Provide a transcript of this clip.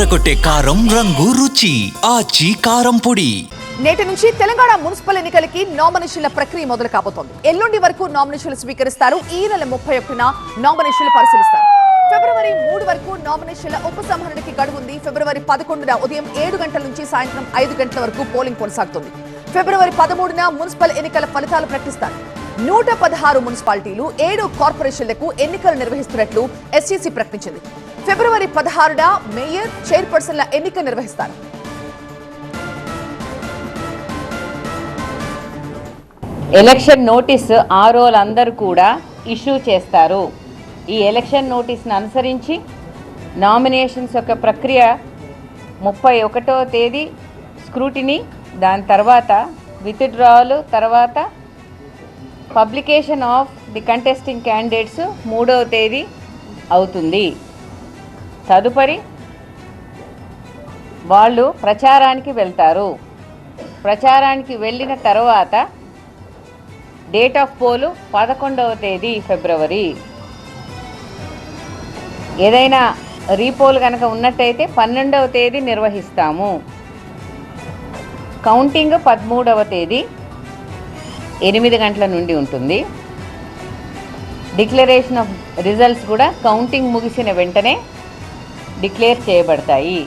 అదరగొట్టే కారం రంగు రుచి ఆచి కారం పొడి. నేటి నుంచి తెలంగాణ మున్సిపల్ ఎన్నికలకి నామినేషన్ల ప్రక్రియ మొదలు కాబోతోంది. ఎల్లుండి వరకు నామినేషన్లు స్వీకరిస్తారు. ఈ నెల 31న నామినేషన్లు పరిశీలిస్తారు. ఫిబ్రవరి 3 వరకు నామినేషన్ల ఉపసంహరణకి గడువు ఉంది. ఫిబ్రవరి 11న ఉదయం 7 గంటల నుంచి సాయంత్రం 5 గంటల వరకు పోలింగ్ కొనసాగుతుంది. ఫిబ్రవరి 13న మున్సిపల్ ఎన్నికల ఫలితాలు ప్రకటిస్తారు. 116 మున్సిపాలిటీలు 7 కార్పొరేషన్లకు ఎన్నికలు నిర్వహిస్తున్నట్లు ఎస్ఈసీ ప్రకటించింది. ఫిబ్రవరి 16న మేయర్, చైర్పర్సన్ల ఎన్నిక నిర్వహిస్తారు. ఎలక్షన్ నోటీస్ ఆర్ఓలందరూ కూడా ఇష్యూ చేస్తారు. ఈ ఎలక్షన్ నోటీస్ను అనుసరించి నామినేషన్స్ యొక్క ప్రక్రియ 31వ తేదీ స్క్రూటినీ, దాని తర్వాత విత్డ్రావల్, తర్వాత publication of the contesting candidates 3వ తేదీ అవుతుంది. తదుపరి వాళ్ళు ప్రచారానికి వెళ్తారు. ప్రచారానికి వెళ్ళిన తర్వాత డేట్ ఆఫ్ పోలు 11వ తేదీ ఫిబ్రవరి. ఏదైనా రీపోల్ కనుక ఉన్నట్టయితే 12వ తేదీ నిర్వహిస్తాము. కౌంటింగ్ 13వ తేదీ 8 గంటల నుండి ఉంటుంది. డిక్లరేషన్ ఆఫ్ రిజల్ట్స్ కూడా కౌంటింగ్ ముగిసిన వెంటనే డిక్లేర్ చేయబడతాయి.